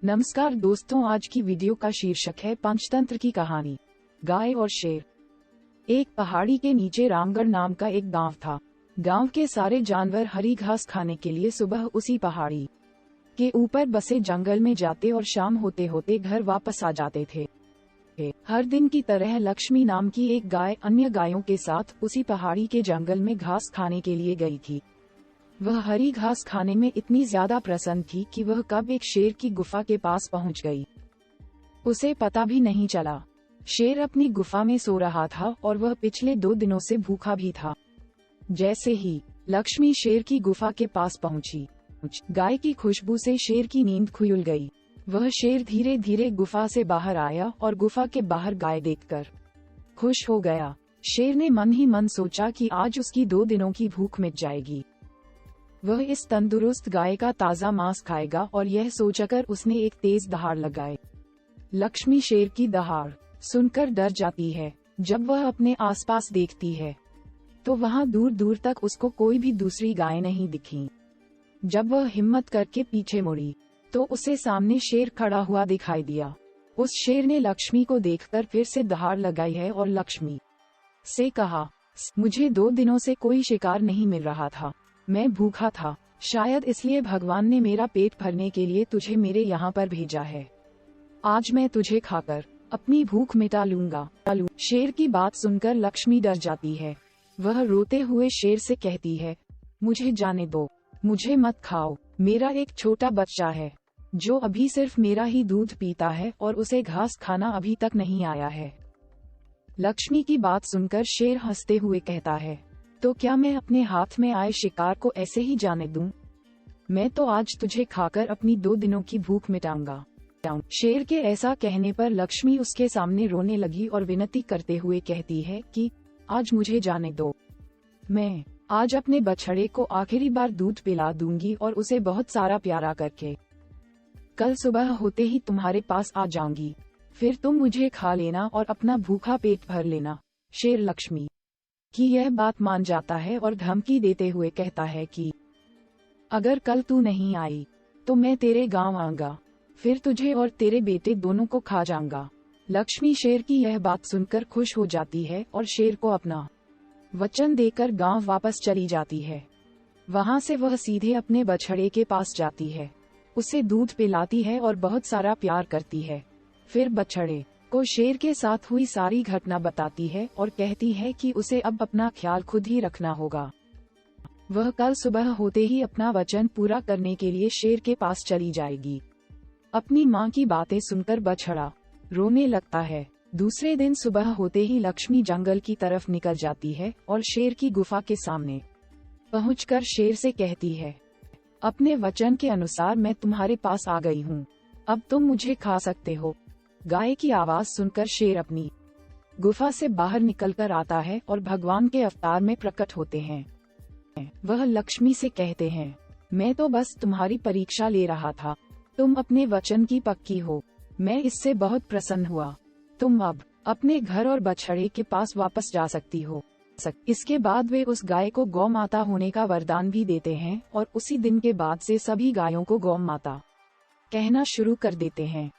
नमस्कार दोस्तों, आज की वीडियो का शीर्षक है पंचतंत्र की कहानी, गाय और शेर। एक पहाड़ी के नीचे रामगढ़ नाम का एक गांव था। गांव के सारे जानवर हरी घास खाने के लिए सुबह उसी पहाड़ी के ऊपर बसे जंगल में जाते और शाम होते होते घर वापस आ जाते थे। हर दिन की तरह लक्ष्मी नाम की एक गाय अन्य गायों के साथ उसी पहाड़ी के जंगल में घास खाने के लिए गई थी। वह हरी घास खाने में इतनी ज्यादा प्रसन्न थी कि वह कब एक शेर की गुफा के पास पहुंच गई, उसे पता भी नहीं चला। शेर अपनी गुफा में सो रहा था और वह पिछले 2 दिनों से भूखा भी था। जैसे ही लक्ष्मी शेर की गुफा के पास पहुंची, गाय की खुशबू से शेर की नींद खुल गई। वह शेर धीरे धीरे गुफा से बाहर आया और गुफा के बाहर गाय देखकर खुश हो गया। शेर ने मन ही मन सोचा कि आज उसकी 2 दिनों की भूख मिट जाएगी। वह इस तंदुरुस्त गाय का ताजा मांस खाएगा और यह सोचकर उसने एक तेज दहाड़ लगाई। लक्ष्मी शेर की दहाड़ सुनकर डर जाती है। जब वह अपने आसपास देखती है तो वहां दूर दूर तक उसको कोई भी दूसरी गाय नहीं दिखी। जब वह हिम्मत करके पीछे मुड़ी तो उसे सामने शेर खड़ा हुआ दिखाई दिया। उस शेर ने लक्ष्मी को देखकर फिर से दहाड़ लगाई है और लक्ष्मी से कहा, मुझे 2 दिनों से कोई शिकार नहीं मिल रहा था। मैं भूखा था, शायद इसलिए भगवान ने मेरा पेट भरने के लिए तुझे मेरे यहाँ पर भेजा है। आज मैं तुझे खाकर अपनी भूख मिटा लूंगा। शेर की बात सुनकर लक्ष्मी डर जाती है। वह रोते हुए शेर से कहती है, मुझे जाने दो, मुझे मत खाओ। मेरा एक छोटा बच्चा है जो अभी सिर्फ मेरा ही दूध पीता है और उसे घास खाना अभी तक नहीं आया है। लक्ष्मी की बात सुनकर शेर हंसते हुए कहता है, तो क्या मैं अपने हाथ में आए शिकार को ऐसे ही जाने दूं? मैं तो आज तुझे खाकर अपनी 2 दिनों की भूख मिटाऊंगा। शेर के ऐसा कहने पर लक्ष्मी उसके सामने रोने लगी और विनती करते हुए कहती है कि आज मुझे जाने दो। मैं आज अपने बछड़े को आखिरी बार दूध पिला दूंगी और उसे बहुत सारा प्यारा करके कल सुबह होते ही तुम्हारे पास आ जाऊंगी। फिर तुम मुझे खा लेना और अपना भूखा पेट भर लेना। शेर लक्ष्मी कि यह बात मान जाता है और धमकी देते हुए कहता है कि अगर कल तू नहीं आई तो मैं तेरे गांव आऊंगा, फिर तुझे और तेरे बेटे दोनों को खा जाऊंगा। लक्ष्मी शेर की यह बात सुनकर खुश हो जाती है और शेर को अपना वचन देकर गांव वापस चली जाती है। वहां से वह सीधे अपने बछड़े के पास जाती है, उसे दूध पिलाती है और बहुत सारा प्यार करती है। फिर बछड़े को शेर के साथ हुई सारी घटना बताती है और कहती है कि उसे अब अपना ख्याल खुद ही रखना होगा। वह कल सुबह होते ही अपना वचन पूरा करने के लिए शेर के पास चली जाएगी। अपनी माँ की बातें सुनकर बछड़ा रोने लगता है। दूसरे दिन सुबह होते ही लक्ष्मी जंगल की तरफ निकल जाती है और शेर की गुफा के सामने पहुंचकर शेर से कहती है, अपने वचन के अनुसार मैं तुम्हारे पास आ गई हूँ, अब तुम मुझे खा सकते हो। गाय की आवाज सुनकर शेर अपनी गुफा से बाहर निकलकर आता है और भगवान के अवतार में प्रकट होते हैं। वह लक्ष्मी से कहते हैं, मैं तो बस तुम्हारी परीक्षा ले रहा था, तुम अपने वचन की पक्की हो, मैं इससे बहुत प्रसन्न हुआ। तुम अब अपने घर और बछड़े के पास वापस जा सकती हो। इसके बाद वे उस गाय को गौ माता होने का वरदान भी देते हैं और उसी दिन के बाद से सभी गायों को गौ माता कहना शुरू कर देते हैं।